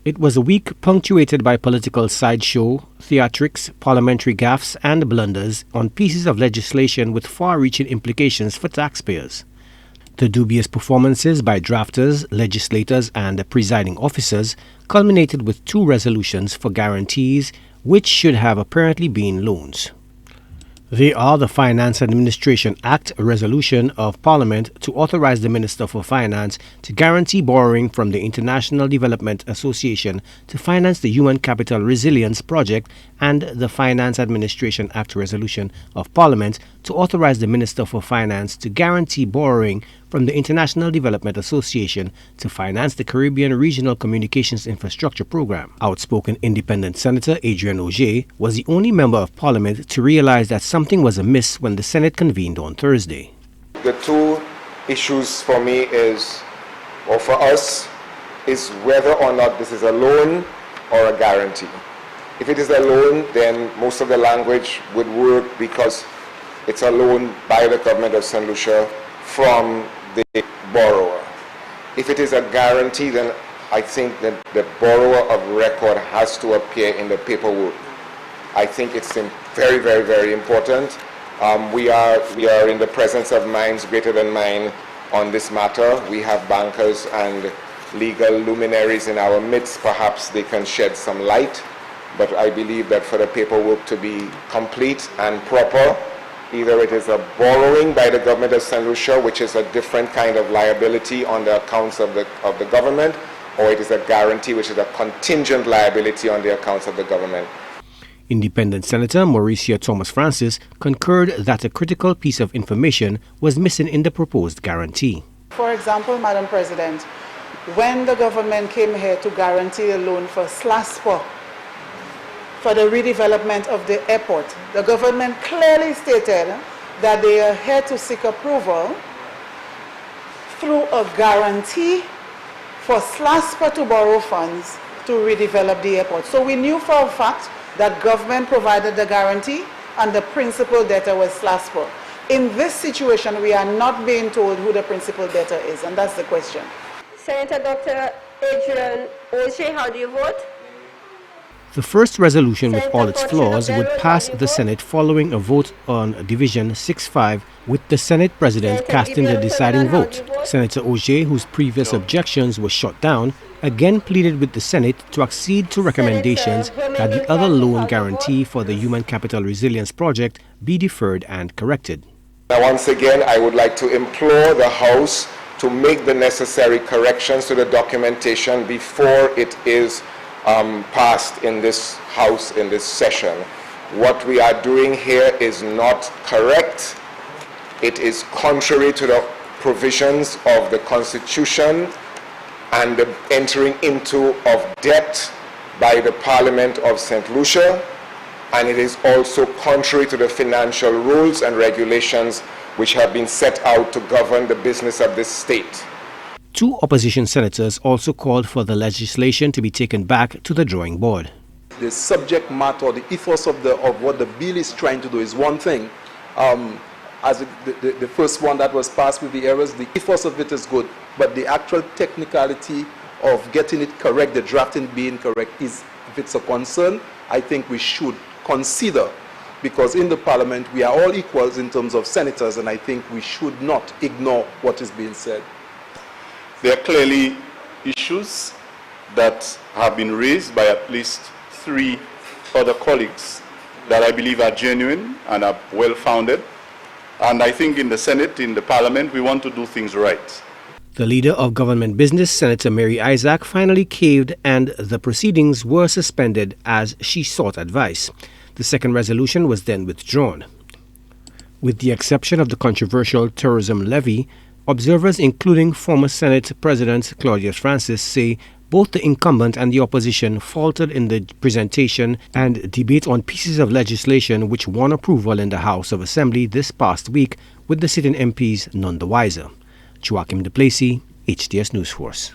It was a week punctuated by political sideshow, theatrics, parliamentary gaffes and blunders on pieces of legislation with far-reaching implications for taxpayers. The dubious performances by drafters, legislators and presiding officers culminated with 2 resolutions for guarantees which should have apparently been loans. They are the Finance Administration Act, a resolution of Parliament to authorize the Minister for Finance to guarantee borrowing from the International Development Association to finance the Human Capital Resilience Project, and the Finance Administration Act resolution of Parliament to authorize the Minister for Finance to guarantee borrowing from the International Development Association to finance the Caribbean Regional Communications Infrastructure Program. Outspoken Independent Senator Adrian Augier was the only member of Parliament to realize that something was amiss when the Senate convened on Thursday. The 2 issues for me is, or for us, is whether or not this is a loan or a guarantee. If it is a loan, then most of the language would work because it's a loan by the government of St. Lucia from the borrower. If it is a guarantee, then I think that the borrower of record has to appear in the paperwork. I think it's very, very, very important. We are in the presence of minds greater than mine on this matter. We have bankers and legal luminaries in our midst. Perhaps they can shed some light, but I believe that for the paperwork to be complete and proper, either it is a borrowing by the government of St. Lucia, which is a different kind of liability on the accounts of the government, or it is a guarantee, which is a contingent liability on the accounts of the government. Independent Senator Mauricia Thomas Francis concurred that a critical piece of information was missing in the proposed guarantee. For example, Madam President, when the government came here to guarantee a loan for SLASPO, for the redevelopment of the airport, the government clearly stated that they are here to seek approval through a guarantee for SLASPO to borrow funds to redevelop the airport. So we knew for a fact that government provided the guarantee and the principal debtor was SLASPO. In this situation, we are not being told who the principal debtor is, and that's the question. Senator Dr. Adrian Augier, how do you vote? The first resolution, with all its flaws, would pass the Senate following a vote on Division 6-5, with the Senate President casting the deciding vote. Senator Augier, whose previous objections were shot down, again pleaded with the Senate to accede to recommendations that the other loan guarantee for the Human Capital Resilience Project be deferred and corrected. Now, once again, I would like to implore the House to make the necessary corrections to the documentation before it is passed in this House in this session. What we are doing here is not correct. It is contrary to the provisions of the Constitution and the entering into of debt by the Parliament of St. Lucia, and it is also contrary to the financial rules and regulations which have been set out to govern the business of this state. 2 opposition senators also called for the legislation to be taken back to the drawing board. The subject matter or the ethos of what the bill is trying to do is one thing. As the first one that was passed with the errors, the ethos of it is good, but the actual technicality of getting it correct, the drafting being correct, is, if it's a concern, I think we should consider, because in the Parliament we are all equals in terms of senators, and I think we should not ignore what is being said. There are clearly issues that have been raised by at least 3 other colleagues that I believe are genuine and are well-founded. And I think in the Senate, in the Parliament, we want to do things right. The leader of government business, Senator Mary Isaac, finally caved and the proceedings were suspended as she sought advice. The second resolution was then withdrawn. With the exception of the controversial tourism levy, observers, including former Senate President Claudius Francis, say both the incumbent and the opposition faltered in the presentation and debate on pieces of legislation which won approval in the House of Assembly this past week, with the sitting MPs none the wiser. Joachim Henry, HTS News Force.